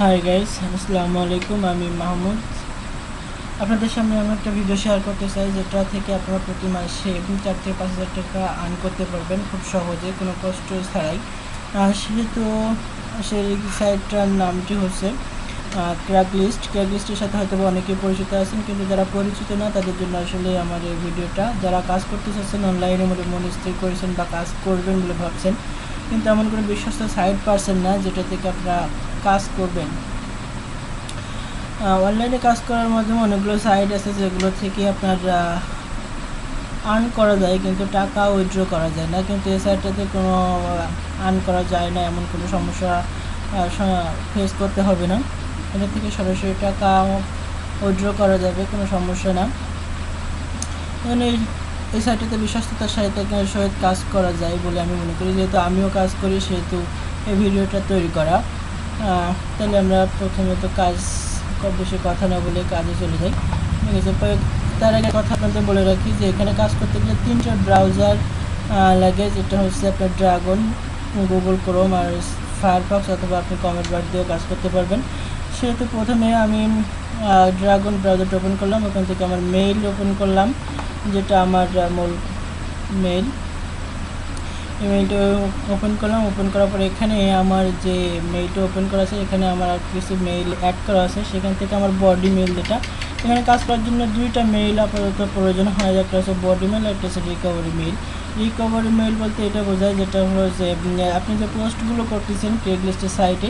Hi guys, আসসালামু আলাইকুম। আমি মাহমুদ। আপনাদের সামনে আমি একটা ভিডিও শেয়ার করতে চাই, যেটা থেকে আপনারা প্রতি মাসে 4 থেকে 5,000 টাকা আর্ন করতে পারবেন খুব সহজে, কোনো কষ্ট ছাড়াই। সেহেতু সেই সাইটটার নামটি হচ্ছে ক্র্যাগলিস্টের সাথে হয়তো অনেকেই পরিচিত আছেন, কিন্তু যারা পরিচিত না তাদের জন্য আসলে আমার এই ভিডিওটা। যারা কাজ করতে চাচ্ছেন, অনলাইনে মনে স্থির করেছেন বা কাজ করবেন বলে ভাবছেন, কিন্তু এমন কোনো বিশ্বস্ত সাইট পাচ্ছেন না যেটা থেকে আপনারা কাজ করবেন। অনলাইনে কাজ করার মাধ্যমে অনেকগুলো সাইট আছে যেগুলো থেকে আপনার আর্ন করা যায়, কিন্তু টাকা উইথড্র করা যায় না। কিন্তু এই সাইটটাতে কোনো আর্ন করা যায় না, এমন কোনো সমস্যা ফেস করতে হবে না। এটা থেকে সরাসরি টাকা উইথড্র করা যাবে, কোনো সমস্যা না। মানে এই সাইটটাতে বিশ্বস্ততার সহিত কাজ করা যায় বলে আমি মনে করি। যেহেতু আমিও কাজ করি, সেহেতু এই ভিডিওটা তৈরি করা। তাহলে আমরা প্রথমত কাজ বেশি কথা না বলে কাজে চলে যাই। ঠিক আছে, তার আগে কথা আপনাদের বলে রাখি যে এখানে কাজ করতে গেলে 3টা ব্রাউজার লাগে, যেটা হচ্ছে আপনার ড্রাগন, গুগল ক্রোম আর ফায়ারফক্স, অথবা আপনি কমেন্ট বার দিয়েও কাজ করতে পারবেন। সেহেতু প্রথমে আমি ড্রাগন ব্রাউজারটা ওপেন করলাম, ওখান থেকে আমার মেইল ওপেন করলাম, যেটা আমার মূল মেইল। ইমেলটা ওপেন করলাম। ওপেন করার পরে এখানে আমার যে মেইলটা ওপেন করা আছে, এখানে আমার আর কিছু মেইল অ্যাড করা আছে। সেখান থেকে আমার বডি মেইল, যেটা এখানে কাজ করার জন্য 2টা মেইল আপাতত প্রয়োজন হয়। একটা হচ্ছে বডি মেইল, একটা হচ্ছে রিকভারি মেইল। রিকভারি মেইল বলতে এটা বোঝায়, যেটা হলো যে আপনি যে পোস্টগুলো করতেছেন ক্রেগলিস্টের সাইটে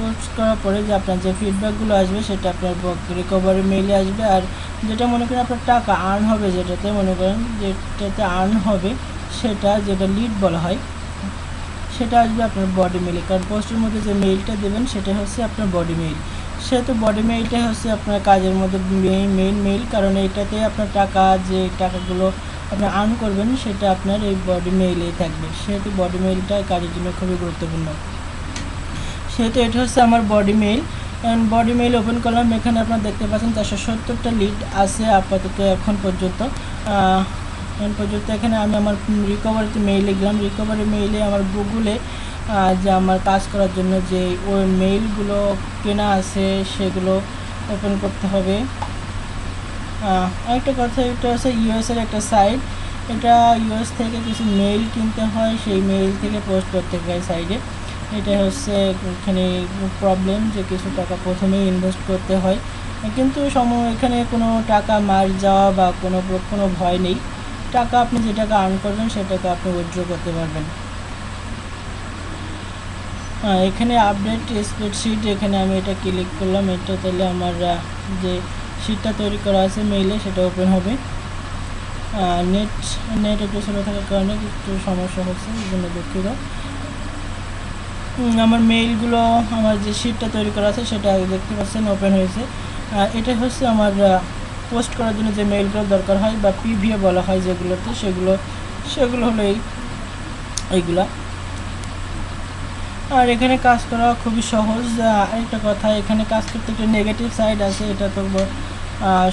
পোস্ট করার পরে যে আপনার যে ফিডব্যাকগুলো আসবে, সেটা আপনার রিকভারি মেইলে আসবে। আর যেটা মনে করেন আপনার টাকা আর্ন হবে, যেটাতে মনে করেন যেটাতে আর্ন হবে, সেটা যেটা লিড বলা হয়, সেটা আসবে আপনার বডি মেইলে। কারণ পোস্টের মধ্যে যে মেইলটা দেবেন সেটা হচ্ছে আপনার বডি মেইল। সেহেতু বডি মেইলটাই হচ্ছে আপনার কাজের মধ্যে মেইন মেইল, কারণ এইটাতে আপনার টাকা, যে টাকাগুলো আপনি আর্ন করবেন, সেটা আপনার এই বডি মেইলেই থাকবে। সেহেতু বডি মেইলটা কাজের জন্য খুবই গুরুত্বপূর্ণ। সেহেতু এটা হচ্ছে আমার body mail. Body mail open করলাম। এখানে আপনারা দেখতে পাচ্ছেন 470টা লিড আছে আপাতত এখন পর্যন্ত। এখানে আমি আমার রিকভারিতে মেইল লিখলাম। রিকভারি মেইলে আমার গুগলে যে আমার কাজ করার জন্য যে ওই মেইলগুলো কেনা আছে, সেগুলো ওপেন করতে হবে। আরেকটা কথা, এটা হচ্ছে ইউএসের একটা সাইট। এটা ইউএস থেকে কিছু মেইল কিনতে হয়, সেই মেইল থেকে পোস্ট করতে হয় সাইডে। এটা হচ্ছে এখানে প্রবলেম, যে কিছু টাকা প্রথমেই ইনভেস্ট করতে হয়, কিন্তু এখানে কোনো টাকা মার যাওয়া বা কোনো ভয় নেই। টাকা আপনি যে টাকা আর্ন করবেন, সে টাকা আপনি উইথড্র করতে পারবেন। এখানে আপডেট স্প্রেডশিট, এখানে আমি এটা ক্লিক করলাম। এটা তাহলে আমার যে শিটটা তৈরি করা আছে মেইলে, সেটা ওপেন হবে। নেট একটু স্লো থাকার কারণে একটু সমস্যা হচ্ছে, এই জন্য দুঃখিত। আমার মেইলগুলো, আমার যে শিটটা তৈরি করা আছে, সেটা দেখতে পাচ্ছেন ওপেন হয়েছে। এটা হচ্ছে আমার পোস্ট করার জন্য যে মেইলগুলো দরকার হয়, বা পিভিএ বলা হয় যেগুলোতে, সেগুলো হলো এইগুলা। আর এখানে কাজ করা খুবই সহজ। আরেকটা কথা, এখানে কাজ করতে একটা নেগেটিভ সাইড আছে। এটা তো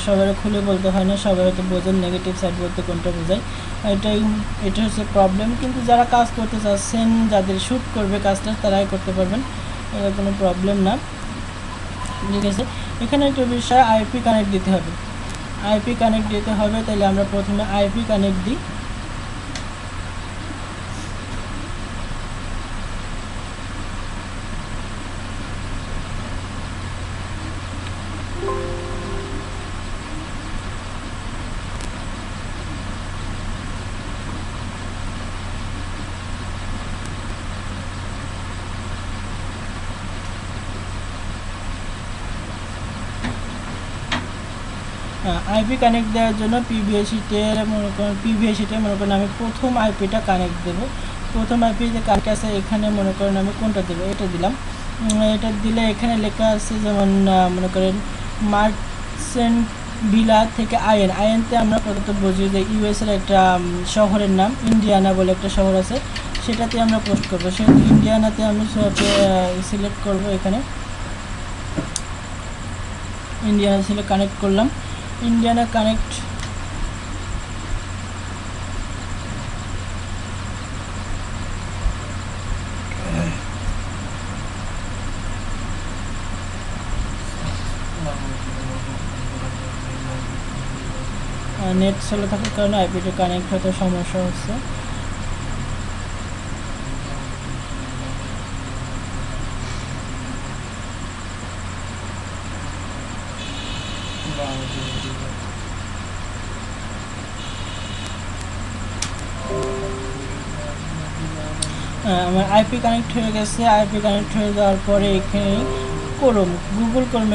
সবাই খুলে বলতে হয় না, সবাই হয়তো বোঝেন নেগেটিভ সাইড বলতে কোনটা বোঝায়। এটা হচ্ছে প্রবলেম, কিন্তু যারা কাজ করতে চাচ্ছেন, যাদের শ্যুট করবে কাজটা, তারাই করতে পারবেন, এটা কোনো প্রবলেম না। ঠিক আছে, এখানে একটা বিষয়, আইপি কানেক্ট দিতে হবে। তাহলে আমরা প্রথমে আইপি কানেক্ট দিই। আইপি কানেক্ট দেওয়ার জন্য পিভিএ শিটে মনে করেন আমি প্রথম আইপিটা কানেক্ট দেবো। প্রথম আইপি যে কানেক্ট আছে, এখানে মনে করেন আমি কোনটা দেবো, এটা দিলাম। এটা দিলে এখানে লেখা আছে, যেমন মনে করেন মার্চেন্ট ভিলা থেকে আইএনতে আমরা প্রথমত বুঝি যে ইউএসের একটা শহরের নাম ইন্ডিয়ানা বলে একটা শহর আছে, সেটাতে আমরা পোস্ট করবো। সেহেতু ইন্ডিয়ানাতে আমি সিলেক্ট করবো। এখানে ইন্ডিয়ানা সিলেক্ট কানেক্ট করলাম। ইন্ডিয়ানা কানেক্ট নেট স্লো থাকার কারণে আইপিটা কানেক্ট হতে সমস্যা হচ্ছে। আমার আইপি কানেক্ট হয়ে গেছে। আইপি কানেক্ট হয়ে যাওয়ার পরে এখানে গুগল ক্রোম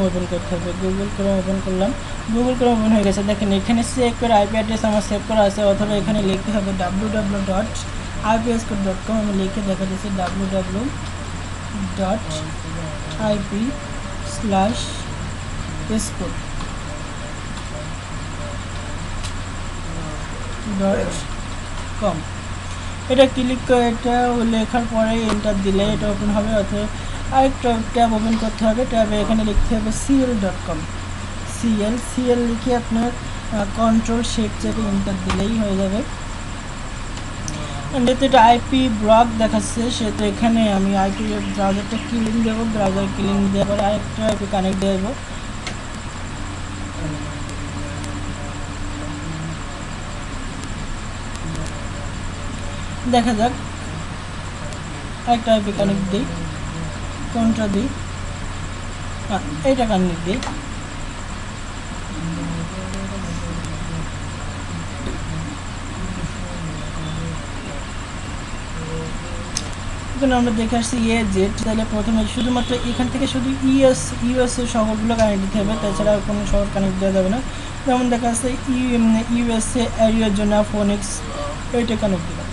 ওপেন করতে হবে। গুগল ক্রোম ওপেন করলাম, গুগল ক্রোম ওপেন হয়ে গেছে। দেখেন এখানে সেভ করে আইপি অ্যাড্রেস আমার সেভ করা আছে, অথবা এখানে লিখতে হবে www.ipscode.com। আমি লিখে দেখা দিচ্ছি www.ipscode.com। এটা ক্লিক করে এটা লেখার পরে এন্টার দিলে এটা ওপেন হবে। অথবা আরেকটা ট্যাব ওপেন করতে হবে। ট্যাবে এখানে লিখতে হবে cl.com। সিএল লিখে আপনার কন্ট্রোল শিফট চেপে এন্টার দিলেই হয়ে যাবে। যেহেতু এটা আইপি ব্লক দেখাচ্ছে সেহেতু এখানে আমি আইপি ব্রাউজারটা ক্লিন দেবো। ব্রাউজার ক্লিন দেওয়ার পরে আরেকটা আইপি কানেক্ট দেবো। দেখা যাক, একটা আইপি কানেক্ট দিই, কোনটা দিই, এইটা কানেক্ট দিই। এখানে আমরা দেখে আসছি জেড। তাহলে প্রথমে শুধুমাত্র এখান থেকে শুধু ইউএস এর শহরগুলো কানেক্ট দিতে হবে, তাছাড়া কোনো শহর কানেক্ট দেওয়া যাবে না। যেমন দেখা যাচ্ছে ইউএসএ, অ্যারিজোনা, ফোনিক্স, এইটা কানেক্ট দিলাম।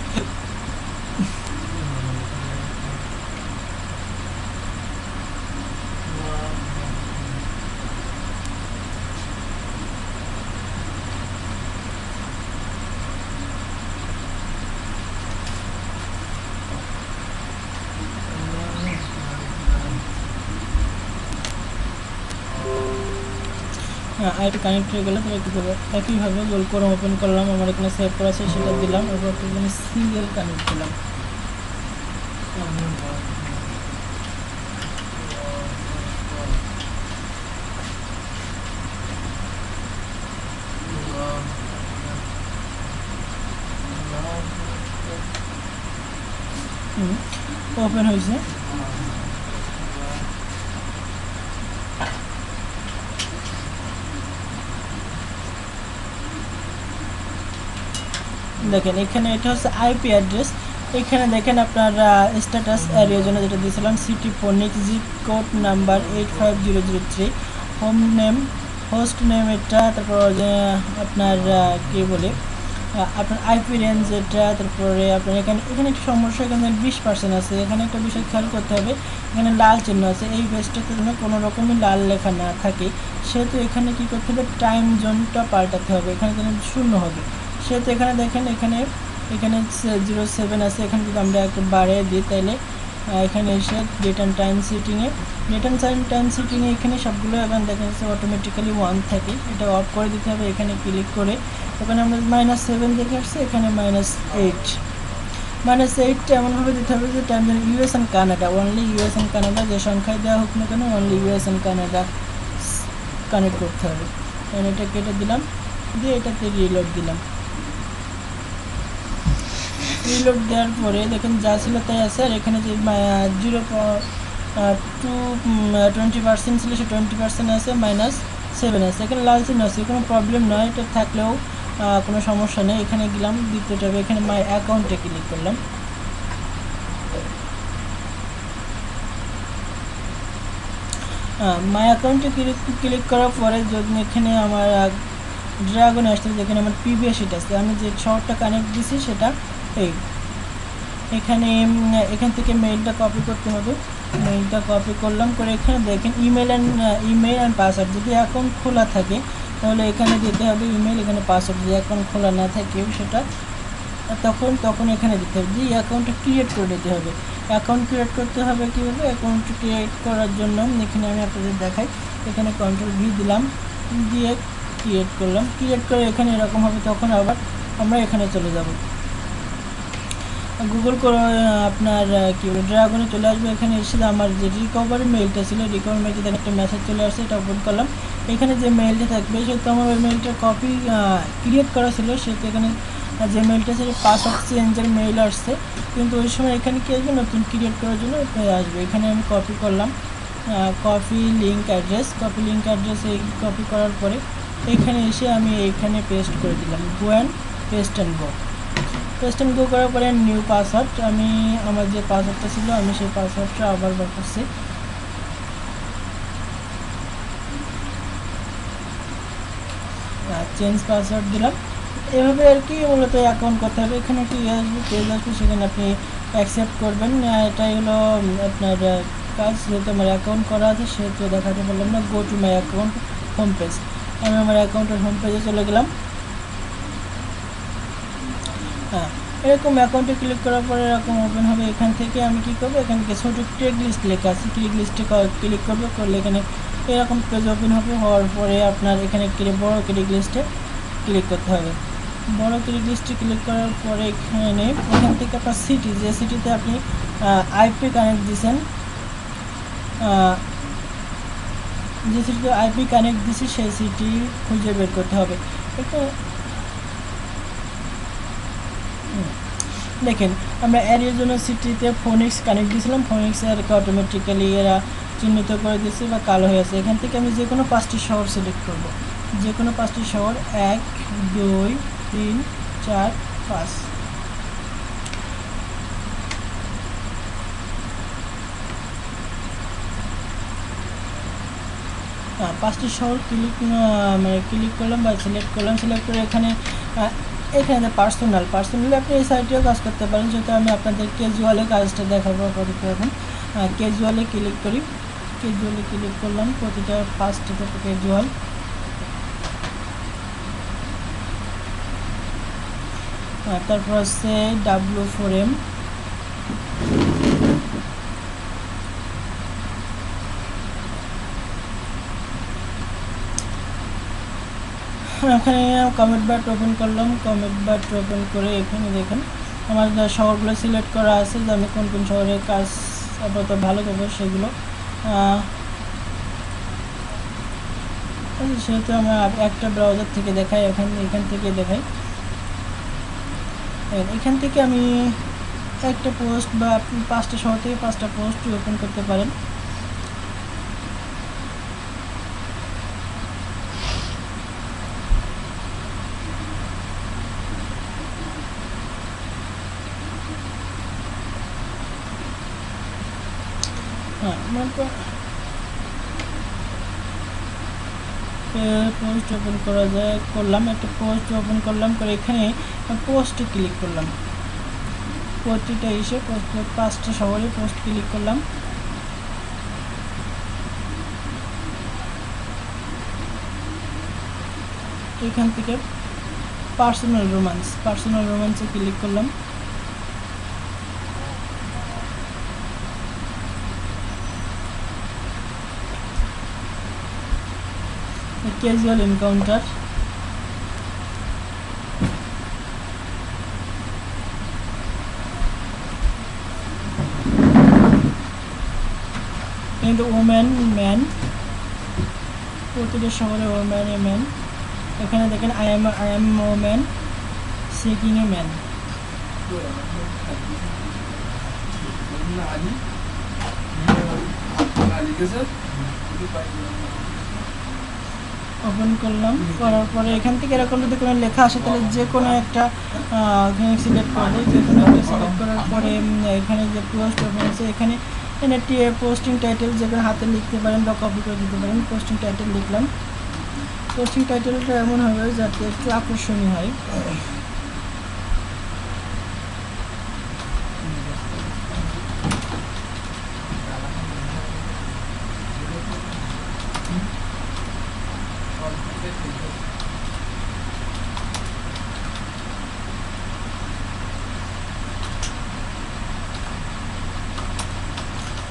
আইপি কানেক্ট হয়ে গেলে তবে কী করবো, একইভাবে গুগল ক্রোম ওপেন করলাম, আমার এখানে সেভ করা আছে সেটা দিলাম, এরপর এখানে সিএল কানেক্ট দিলাম। ওপেন হয়েছে। দেখেন এখানে এটা হচ্ছে আইপি অ্যাড্রেস। এখানে দেখেন আপনার স্ট্যাটাস অ্যারিজোনা যেটা দিয়েছিলাম, city Phoenix, zip code number 85003, home name, host name এটা, তারপর যে আপনার কী বলে আপনার আইপি রেঞ্জ এটা, তারপরে আপনার এখানে একটা সমস্যা, এখানে 20% আছে। এখানে একটা বিষয় খেয়াল করতে হবে, এখানে লাল চিহ্ন আছে, এই পেজটাতে যেন কোনো রকমই লাল লেখা না থাকে, সেহেতু এখানে কী করতে হবে, টাইম জোনটা পাল্টাতে হবে, এখানে যেন 0 হবে। সেহেতু এখানে দেখেন এখানে 07 আছে, এখানে যদি আমরা একটু বাড়িয়ে দিই তাহলে এখানে এসে ডেট অ্যান্ড টাইম সিটিংয়ে এখানে সবগুলো এখন দেখা যাচ্ছে অটোমেটিক্যালি 1 থাকে, এটা অফ করে দিতে হবে। এখানে ক্লিক করে ওখানে আমরা -7 দেখে আসছি, এখানে -8 এমনভাবে দিতে হবে যে time zone US and Canada, only US and Canada, যে সংখ্যায় দেওয়া হোক না কেন only US and Canada connect করতে হবে। এটা কেটে দিলাম, দিয়ে এটাতে রিলোড দিলাম। রিলোড দেওয়ার পরে দেখেন যা ছিল তাই আছে। আর এখানে যে 20% ছিল সে 20% আছে, -7 আছে, এখানে লাল চিহ্ন আছে, কোনো প্রবলেম নয়, এটা থাকলেও কোনো সমস্যা নেই। এখানে গেলাম দ্বিতীয় ট্যাবে, এখানে মাই অ্যাকাউন্টে ক্লিক করলাম। মাই অ্যাকাউন্টে ক্লিক করার পরে যদি এখানে আমার ড্রাগন আসছে, যেখানে আমার প্রিভিয়াস শিট আছে, আমি যে শহরটা কানেক্ট দিছি সেটা এখান থেকে মেইলটা কপি করতে হবে। মেইলটা কপি করলাম, করে এখানে দেখেন ইমেল অ্যান্ড পাসওয়ার্ড, যদি অ্যাকাউন্ট খোলা থাকে তাহলে এখানে দিতে হবে ইমেল, এখানে পাসওয়ার্ড, যদি অ্যাকাউন্ট খোলা না থাকে সেটা তখন এখানে দিতে হবে। যে অ্যাকাউন্টটা ক্রিয়েট করে দিতে হবে। অ্যাকাউন্ট ক্রিয়েট করতে হবে কীভাবে, অ্যাকাউন্ট ক্রিয়েট করার জন্য এখানে আমি আপনাদের দেখাই, এখানে কন্ট্রোল-V দিলাম, দিয়ে ক্রিয়েট করলাম। ক্রিয়েট করে এখানে এরকম হবে, তখন আবার আমরা এখানে চলে যাব, গুগল করে আপনার কী বলে ড্রাগনে চলে আসবে। এখানে এসে আমার যে রিকভারি মেইলটা ছিল, রিকভারি মেইলটা একটা মেসেজ চলে আসছে, এটা ওপেন করলাম। এখানে যে মেইলটা থাকবে সেহেতু আমার ওই মেইলটা কপি ক্রিয়েট করা ছিল, সেহেতু এখানে যে মেইলটা ছিল পাসওয়ার্ড চেঞ্জের মেইল আসছে, কিন্তু ওই সময় এখানে কি আসবে নতুন ক্রিয়েট করার জন্য আসবে। এখানে আমি কপি করলাম, কপি লিঙ্ক অ্যাড্রেস এই কপি করার পরে এখানে এসে আমি এইখানে পেস্ট করে দিলাম, go and paste and go করার পরে নিউ পাসওয়ার্ড, আমি আমার যে পাসওয়ার্ডটা ছিল আমি সেই পাসওয়ার্ডটা আবার বার করছি, চেঞ্জ পাসওয়ার্ড দিলাম। এভাবে আর কি মূলত অ্যাকাউন্ট করতে হবে। এখানে একটি পেজ আসবে, সেখানে আপনি অ্যাকসেপ্ট করবেন। এটাই হলো আপনার কাজ। যেহেতু আমার অ্যাকাউন্ট করা আছে সেহেতু দেখাতে পারলাম না। Go to my account home page, আমি আমার অ্যাকাউন্টের হোম পেজে চলে গেলাম। এরকম অ্যাকাউন্টে ক্লিক করার পরে এরকম ওপেন হবে। এখান থেকে আমি কি করবো, এখান থেকে ছোটো ট্রেক লিস্ট লেখা আছে, ট্রেক লিস্টে ক্লিক করবো, করলে এখানে এরকম পেজ ওপেন হবে। হওয়ার পরে আপনার এখানে বড় ট্রেক লিস্টে ক্লিক করতে হবে। বড় ট্রেক লিস্টে ক্লিক করার পরে এখানে এখান থেকে আপনার সিটি, যে সিটিতে আপনি আইপি কানেক্ট দিয়েছেন, যে সিটিতে আইপি কানেক্ট দিয়েছি সেই সিটি খুঁজে বের করতে হবে। এটা দেখেন আমরা এর জন্য সিটিতে ফোনিক্স কানেক্ট দিয়েছিলাম, ফোনিক্স এরকে অটোমেটিক্যালি এরা চিহ্নিত করে দিয়েছে বা কালো হয়ে আছে। এখান থেকে আমি যে কোনো 5টি শহর সিলেক্ট করব, যে কোনো 5টি শহর, 1 2 3 4 5। হ্যাঁ, 5টি শহর ক্লিক করলাম বা সিলেক্ট করলাম। সিলেক্ট করে এখানে পার্সোনালি আপনি এই সাইটেও কাজ করতে পারেন, যেহেতু আমি আপনাদের ক্যাজুয়ালে কাজটা দেখাবো আপাতত। এখন ক্যাজুয়ালে ক্লিক করি, ক্যাজুয়ালে ক্লিক করলাম, প্রতিটা 5টা ক্যাজুয়াল। তারপর হচ্ছে W4M, এখানে কমেন্ট বাট ওপেন করলাম, কমেন্ট বাট ওপেন করে এখানে দেখেন আমার শহরগুলো সিলেক্ট করা আছে, যে আমি কোন কোন শহরে কাজ আপাতত ভালো করবো সেগুলো। সেহেতু আমরা একটা ব্রাউজার থেকে দেখাই, এখান থেকে দেখাই। এখান থেকে আমি একটা পোস্ট বা 5টা শহর থেকে 5টা পোস্ট ওপেন করতে পারেন। পোস্ট ওপেন করা যায়, করলাম একটা পোস্ট ওপেন করলাম, করে এখানে পোস্টে ক্লিক করলাম, প্রতিটা এসে 5টা শহরে পোস্ট ক্লিক করলাম। এখান থেকে পার্সোনাল রোম্যান্সে ক্লিক করলাম। ক্যাজুয়াল এনকাউন্টার, কিন্তু ওম্যান ম্যান, প্রতিটা শহরে ওম্যান এ ম্যান। এখানে দেখেন I am woman seeking a man. Open করলাম, করার পরে এখান থেকে এরকম যদি কোনো লেখা আসে তাহলে যে কোনো একটা সিলেক্ট করবো, যে কোনো একটা সিলেক্ট করার পরে এখানে যে পোস্ট ওপেন আছে এখানে পোস্টিং টাইটেল যে কোনো হাতে লিখতে পারেন বা কপি করে দিতে পারেন। পোস্টিং টাইটেল লিখলাম, পোস্টিং টাইটেলটা এমন হবে যাতে একটু আকর্ষণীয় হয়।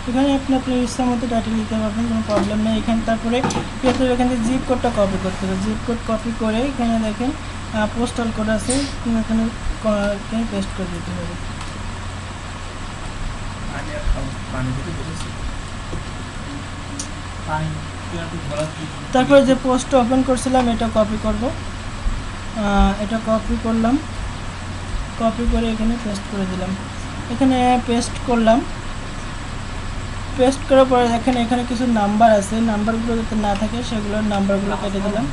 এখানে আপনি আপনার ইচ্ছা মতো টাইটেল দিতে পারবেন, কোনো প্রবলেম নেই। তারপরে এখান থেকে জিপ কোডটা কপি করতে হবে। জিপ কোড কপি করে এখানে দেখেন পোস্টাল কোড আছে, এখানে পেস্ট করে দিতে হবে। তারপরে যে পোস্টটা ওপেন করছিলাম এটা কপি করব, এটা কপি করলাম, কপি করে এখানে পেস্ট করে দিলাম, এখানে পেস্ট করলাম। পেস্ট করার পরে দেখেন এখানে কিছু নাম্বার আছে, নাম্বারগুলো যাতে না থাকে সেগুলোর নাম্বারগুলো কেটে দিলাম।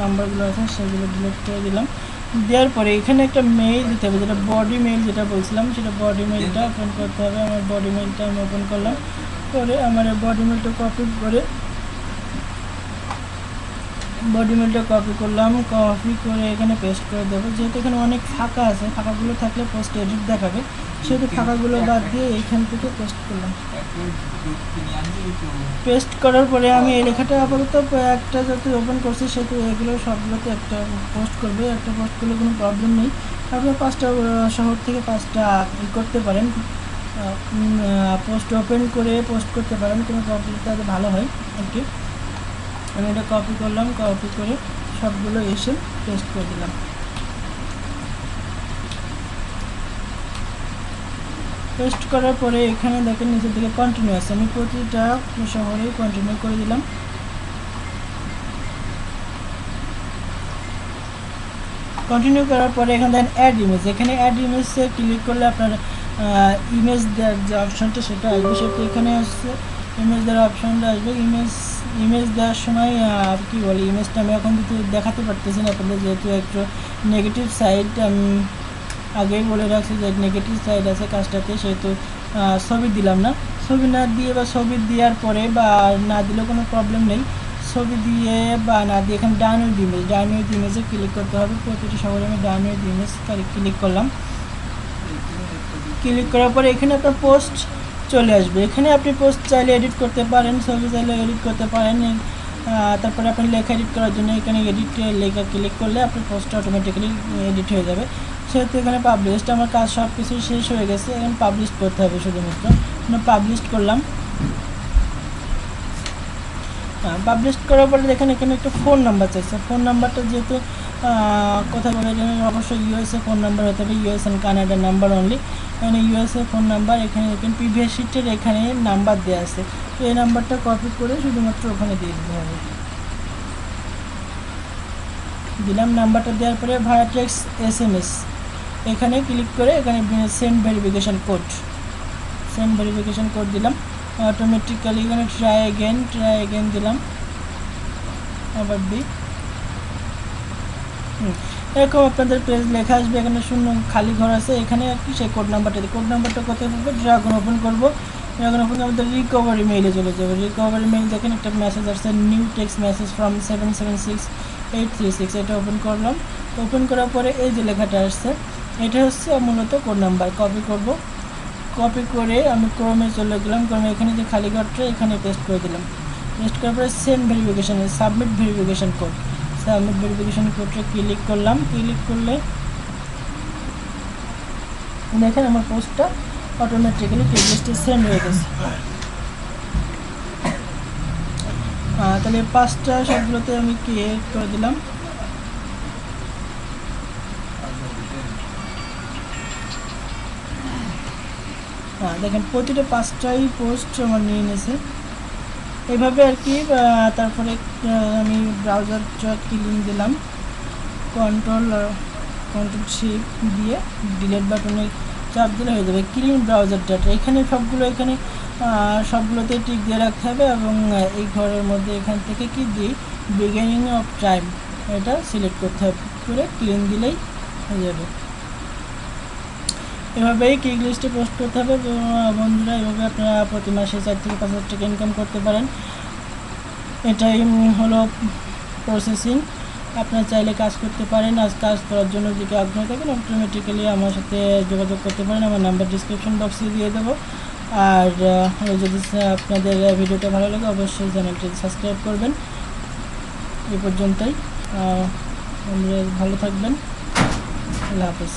নাম্বারগুলো আছে সেগুলো ডিলিট করে দিলাম। দেওয়ার পরে এখানে একটা মেইল দিতে হবে, যেটা বডি মেইল যেটা বলছিলাম, সেটা বডি মেইলটা ওপেন করতে হবে। আমার বডি মেইলটা আমি ওপেন করলাম, করে আমার বডি মেইলটা কপি করে কপি করলাম, কপি করে এখানে পেস্ট করে দেবো। যেহেতু এখানে অনেক ফাঁকা আছে, ফাঁকাগুলো থাকলে পোস্ট এডিট দেখাবে, সেহেতু ফাঁকাগুলো বাদ দিয়ে এইখান থেকে পেস্ট করলাম। পেস্ট করার পরে আমি এই লেখাটা আপাতত একটা যাতে ওপেন করছি, সেহেতু এগুলো সবগুলোতে একটা পোস্ট করবে। একটা পোস্ট করলে কোনো প্রবলেম নেই, আপনার 5টা শহর থেকে 5টা করতে পারেন, পোস্ট ওপেন করে পোস্ট করতে পারেন, কোনো প্রবলেম তাহলে ভালো হয় আর কি। আমি এটা কপি করলাম, কপি করে সবগুলো এসে পেস্ট করে দিলাম। পেস্ট করার পরে এখানে দেখেন নিচের দিকে কন্টিনিউ আছে, আমি প্রতিটা শহরেই কন্টিনিউ করে দিলাম। কন্টিনিউ করার পরে এখানে দেখেন অ্যাড ইমেজ, এখানে অ্যাড ইমেজে ক্লিক করলে আপনার ইমেজ দেওয়ার যে অপশানটা সেটা আসবে, সেটা এখানে আসছে ইমেজ দেওয়ার অপশানটা আসবে। ইমেজ দেওয়ার সময় কী বলে, ইমেজটা আমি এখন দেখাতে পারতেছি না আপনাদের, যেহেতু একটু নেগেটিভ সাইড আমি আগেই বলে রাখছি যে নেগেটিভ সাইড আছে কাজটাতে, সেহেতু ছবি দিলাম না। ছবি না দিয়ে বা ছবি দেওয়ার পরে বা না দিলেও কোনো প্রবলেম নেই, ছবি দিয়ে বা না দিয়ে এখানে ডাউনলোড ইমেজে ক্লিক করতে হবে। প্রতিটি শহরে আমি ডাউনলোড ইমেজ ক্লিক করলাম। ক্লিক করার পরে এখানে আপনার পোস্ট চলে আসবে, এখানে আপনি পোস্ট চাইলে এডিট করতে পারেন, ছবি চাইলে এডিট করতে পারেন। তারপরে আপনি লেখা এডিট করার জন্য এখানে এডিট লেখা ক্লিক করলে আপনার পোস্টটা অটোমেটিক্যালি এডিট হয়ে যাবে। সেহেতু এখানে পাবলিশড, আমার কাজ সব কিছু শেষ হয়ে গেছে, এখন পাবলিশ করতে হবে শুধুমাত্র। পাবলিশ করলাম, পাবলিশ করার পরে দেখেন এখানে একটা ফোন নাম্বার চাইছে। ফোন নাম্বারটা যেহেতু কোথায় বলে অবশ্যই ইউএসএ ফোন নাম্বার হতে হবে, ইউএস অ্যান্ড কানাডার নাম্বার অনলি। এখানে ইউএসএ ফোন নাম্বার, এখানে দেখেন প্রিভিয়াস শিটের এখানে নাম্বার দেওয়া আছে, তো এই নাম্বারটা কপি করে শুধুমাত্র ওখানে দিয়ে দিতে হবে। দিলাম, নাম্বারটা দেওয়ার পরে ভাড়া ট্যাক্স SMS এখানে ক্লিক করে এখানে সেন্ড ভেরিফিকেশান কোড দিলাম। অটোমেটিক্যালি এখানে ট্রাই এগেন দিলাম, আবার দিই। এরকম আপনাদের পেজ লেখা আসবে, এখানে শূন্য খালি ঘর আছে, এখানে আর কি সেই কোড নাম্বারটা কোথায় পাবো, ড্রাগন ওপেন করবো। ড্রাগন ওপেন করে আমাদের রিকভারি মেইলে চলে যাবে। রিকভারি মেইল দেখেন একটা মেসেজ আসছে, নিউ টেক্সট মেসেজ ফ্রম 776836, এটা ওপেন করলাম। ওপেন করার পরে এই যে লেখাটা আসছে, এটা হচ্ছে মূলত কোড নাম্বার। কপি করে আমি ক্রোমে চলে গেলাম, ক্রোমে এখানে যে খালি ঘরটা এখানে পেস্ট করে দিলাম। পেস্ট করার পরে সেন্ড ভেরিফিকেশান, সাবমিট ভেরিফিকেশান কোডটা ক্লিক করলাম। ক্লিক করলে দেখেন আমার পোস্টটা অটোমেটিক্যালি টেক্সটে সেন্ড হয়ে গেছে। তাহলে 5টা সবগুলোতে আমি ক্রিয়েট করে দিলাম। দেখেন প্রতিটা 5টাই পোস্ট আমার নিয়ে নিয়েছে এইভাবে আর কি। তারপরে আমি ব্রাউজারটা ক্লিন দিলাম, কন্ট্রোল শিফট দিয়ে ডিলিট বাটনে চাপ দিলে হয়ে যাবে ক্লিন ব্রাউজার ডাটা। এখানে সবগুলোতে টিক দিয়ে রাখতে হবে, এবং এই ঘরের মধ্যে এখান থেকে কি দিই বিগিনিং অফ টাইম এটা সিলেক্ট করতে হবে, করে ক্লিন দিলেই হয়ে যাবে। এভাবেই ক্লিক লিস্টে পোস্ট করতে হবে বন্ধুরা। এভাবে আপনারা প্রতি মাসে 4 থেকে 5 হাজার টাকা ইনকাম করতে পারেন। এটাই হলো প্রসেসিং। আপনারা চাইলে কাজ করতে পারেন। কাজ করার জন্য যদি আগ্রহ থাকেন অটোমেটিক্যালি আমার সাথে যোগাযোগ করতে পারেন, আমার নাম্বার ডিসক্রিপশন বক্সে দিয়ে দেবো। আর যদি আপনাদের ভিডিওটা ভালো লাগে অবশ্যই চ্যানেলটি সাবস্ক্রাইব করবেন। এই পর্যন্তই, ভালো থাকবেন, আল্লাহ হাফেজ।